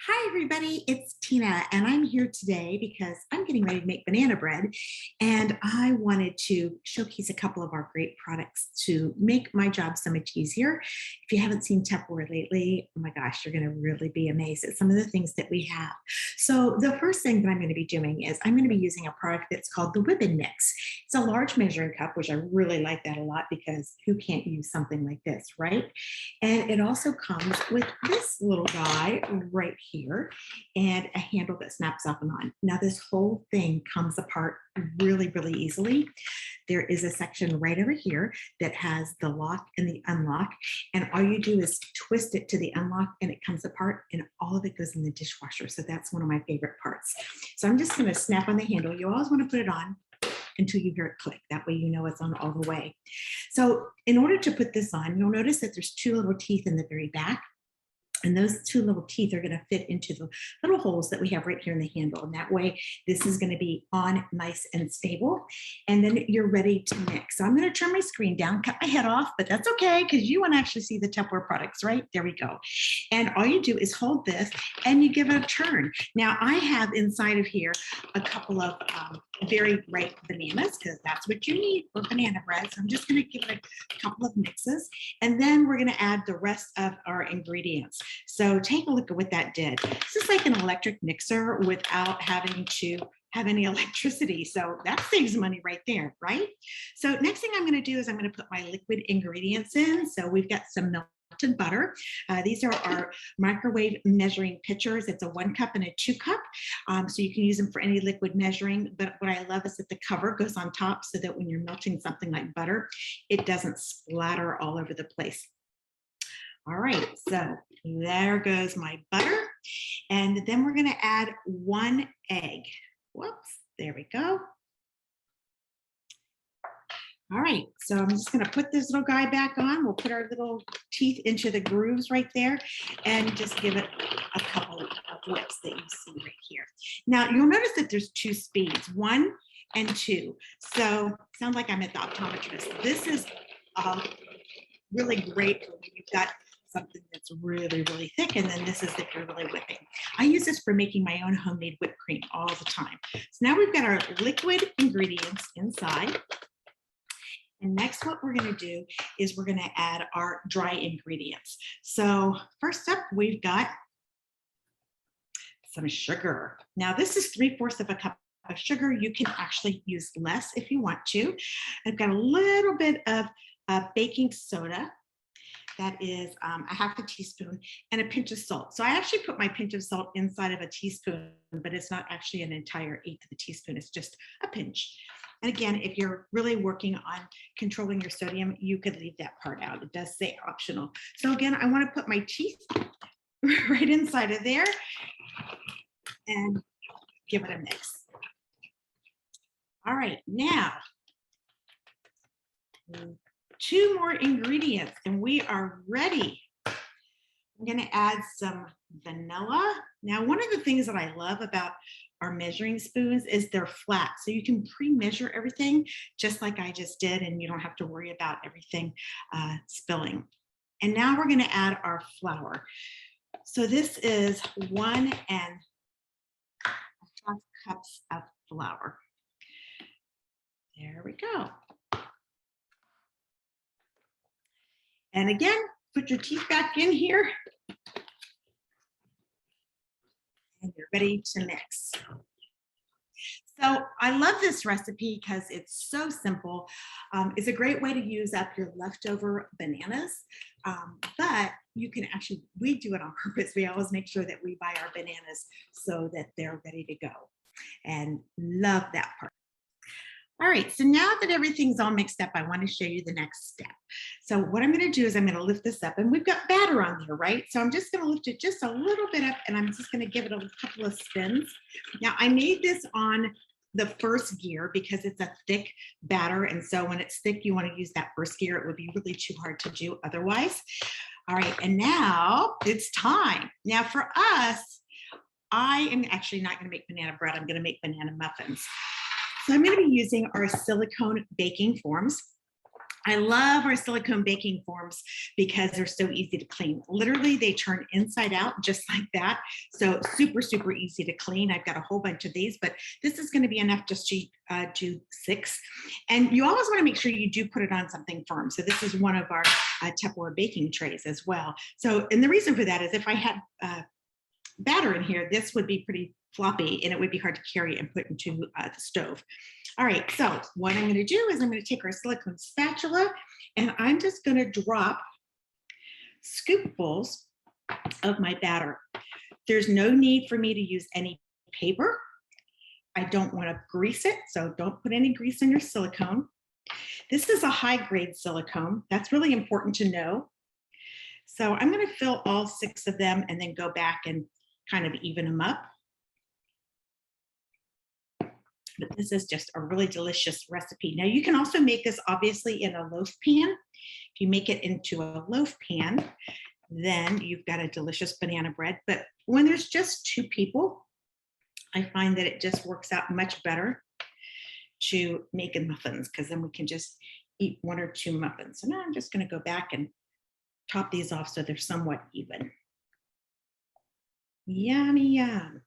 Hi, everybody. It's Tina, and I'm here today because I'm getting ready to make banana bread. And I wanted to showcase a couple of our great products to make my job so much easier. If you haven't seen Tupperware lately, oh my gosh, you're going to really be amazed at some of the things that we have. So, the first thing that I'm going to be doing is I'm going to be using a product that's called the WhipnMix. It's a large measuring cup, which I really like that a lot because who can't use something like this, right? And it also comes with this little guy right here and a handle that snaps up and on. Now, this whole thing comes apart really, really easily. There is a section right over here that has the lock and the unlock. And all you do is twist it to the unlock and it comes apart and all of it goes in the dishwasher. So that's one of my favorite parts. So I'm just going to snap on the handle. You always want to put it on until you hear it click. That way you know it's on all the way. So in order to put this on, you'll notice that there's two little teeth in the very back. And those two little teeth are going to fit into the little holes that we have right here in the handle. And that way, this is going to be on nice and stable. And then you're ready to mix. So I'm going to turn my screen down, cut my head off, but that's okay because you want to actually see the Tupperware products, right? There we go. And all you do is hold this and you give it a turn. Now, I have inside of here a couple of very ripe bananas because that's what you need for banana bread. So I'm just going to give it a couple of mixes. And then we're going to add the rest of our ingredients. So take a look at what that did. This is like an electric mixer without having to have any electricity. So that saves money right there, right? So next thing I'm going to do is I'm going to put my liquid ingredients in. So we've got some melted butter. These are our microwave measuring pitchers. It's a 1 cup and a 2 cup. So you can use them for any liquid measuring. But what I love is that the cover goes on top so that when you're melting something like butter, it doesn't splatter all over the place. All right, so there goes my butter. And then we're going to add 1 egg. Whoops, there we go. All right, so I'm just going to put this little guy back on. We'll put our little teeth into the grooves right there and just give it a couple of whips that you see right here. Now, you'll notice that there's 2 speeds, 1 and 2. So sounds like I'm at the optometrist. This is really great when you've got something that's really, really thick, and then this is if you're really whipping. I use this for making my own homemade whipped cream all the time. So now we've got our liquid ingredients inside. And next, what we're going to do is we're going to add our dry ingredients. So first up, we've got some sugar. Now, this is 3/4 of a cup of sugar. You can actually use less if you want to. I've got a little bit of baking soda. That is a 1/2 teaspoon and a pinch of salt. So I actually put my pinch of salt inside of a teaspoon, but it's not actually an entire 1/8 of a teaspoon. It's just a pinch. And again, if you're really working on controlling your sodium, you could leave that part out. It does say optional. So again, I want to put my teeth right inside of there and give it a mix. All right, now 2 more ingredients and we are ready. I'm going to add some vanilla. Now, one of the things that I love about our measuring spoons is they're flat. So you can pre-measure everything just like I just did, and you don't have to worry about everything spilling. And now we're going to add our flour. So this is 1 1/2 cups of flour. There we go. And again, put your teeth back in here. And you're ready to mix. So I love this recipe because it's so simple. It's a great way to use up your leftover bananas, but you can actually, we do it on purpose. We always make sure that we buy our bananas so that they're ready to go, and love that part. All right, so now that everything's all mixed up, I want to show you the next step. So what I'm going to do is I'm going to lift this up, and we've got batter on there, right? So I'm just going to lift it just a little bit up, and I'm just going to give it a couple of spins. Now, I made this on the first gear because it's a thick batter, and so when it's thick, you want to use that first gear. It would be really too hard to do otherwise. All right, and now it's time. Now for us, I am actually not going to make banana bread. I'm going to make banana muffins. So I'm going to be using our silicone baking forms. I love our silicone baking forms because they're so easy to clean. Literally, they turn inside out just like that. So super, super easy to clean. I've got a whole bunch of these, but this is going to be enough just to do 6. And you always want to make sure you do put it on something firm. So this is one of our Tupperware baking trays as well. So, and the reason for that is if I had batter in here, this would be pretty floppy and it would be hard to carry and put into the stove. All right, so what I'm going to do is I'm going to take our silicone spatula and I'm just going to drop scoopfuls of my batter. There's no need for me to use any paper. I don't want to grease it, so don't put any grease in your silicone. This is a high-grade silicone. That's really important to know. So I'm going to fill all 6 of them and then go back and kind of even them up. But this is just a really delicious recipe. Now you can also make this obviously in a loaf pan. If you make it into a loaf pan, then you've got a delicious banana bread. But when there's just 2 people, I find that it just works out much better to make muffins because then we can just eat 1 or 2 muffins. So now I'm just going to go back and top these off so they're somewhat even. Yummy, yum.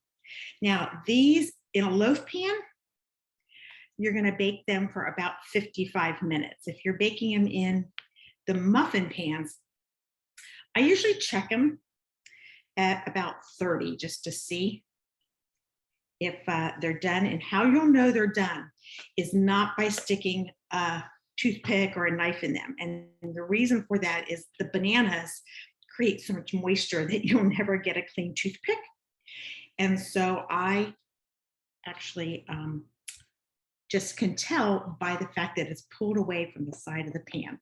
Now these in a loaf pan, you're going to bake them for about 55 minutes. If you're baking them in the muffin pans, I usually check them at about 30 just to see if they're done. And how you'll know they're done is not by sticking a toothpick or a knife in them. And the reason for that is the bananas create so much moisture that you'll never get a clean toothpick. And so I actually just can tell by the fact that it's pulled away from the side of the pan.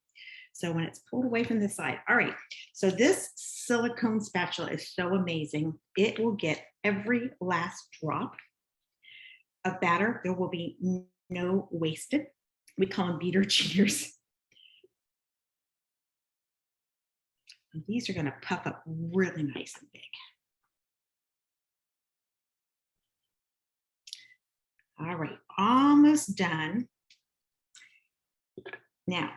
So when it's pulled away from the side, all right, so this silicone spatula is so amazing. It will get every last drop of batter. There will be no wasted. We call them beater cheaters. And these are gonna puff up really nice and big. All right, almost done. Now,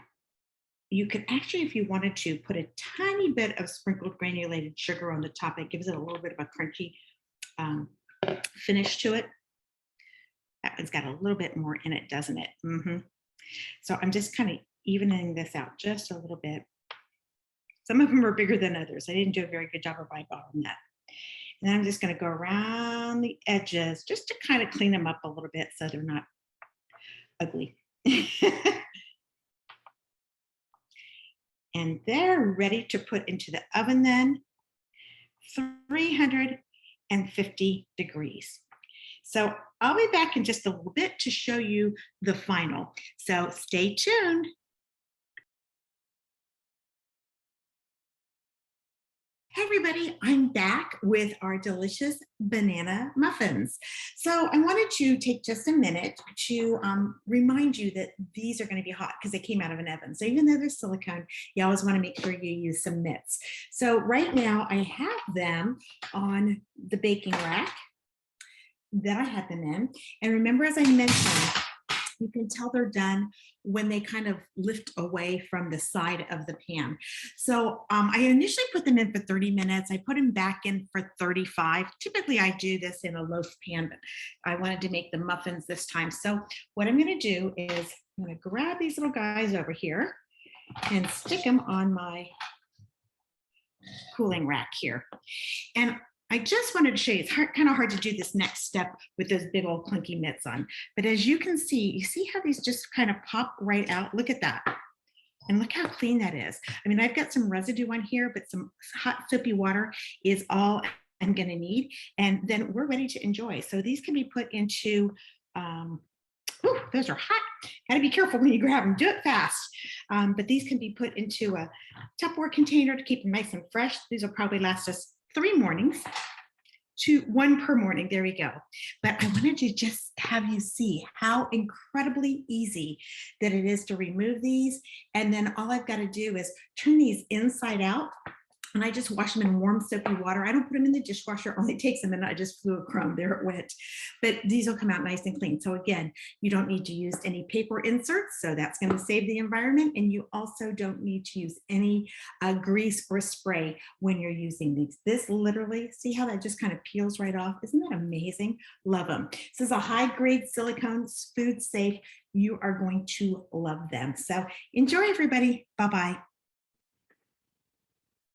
you could actually, if you wanted to, put a tiny bit of sprinkled granulated sugar on the top. It gives it a little bit of a crunchy finish to it. That one's got a little bit more in it, doesn't it? So I'm just kind of evening this out just a little bit. Some of them are bigger than others. I didn't do a very good job of eyeballing that. And then I'm just going to go around the edges just to kind of clean them up a little bit so they're not ugly. And they're ready to put into the oven then, 350 degrees. So I'll be back in just a little bit to show you the final. So stay tuned. Hey everybody, I'm back with our delicious banana muffins. So I wanted to take just a minute to remind you that these are going to be hot because they came out of an oven. So even though they're silicone, you always want to make sure you use some mitts. So right now I have them on the baking rack that I had them in. And remember, as I mentioned, you can tell they're done when they kind of lift away from the side of the pan. So I initially put them in for 30 minutes. I put them back in for 35. Typically I do this in a loaf pan, but I wanted to make the muffins this time. So what I'm gonna do is I'm gonna grab these little guys over here and stick them on my cooling rack here. And I just wanted to show you, it's kind of hard to do this next step with those big old clunky mitts on. But as you can see, you see how these just kind of pop right out? Look at that. And look how clean that is. I mean, I've got some residue on here, but some hot soapy water is all I'm gonna need. And then we're ready to enjoy. So these can be put into, ooh, those are hot. Gotta be careful when you grab them, do it fast. But these can be put into a Tupperware container to keep them nice and fresh. These will probably last us 3 mornings, 1 per morning. There we go. But I wanted to just have you see how incredibly easy that it is to remove these. And then all I've got to do is turn these inside out and I just wash them in warm soapy water. I don't put them in the dishwasher. It only takes a minute. I just flew a crumb. There it went. But these will come out nice and clean. So again, you don't need to use any paper inserts. So that's going to save the environment. And you also don't need to use any grease or spray when you're using these. This literally, see how that just kind of peels right off? Isn't that amazing? Love them. This is a high grade silicone, food safe. You are going to love them. So enjoy, everybody. Bye-bye.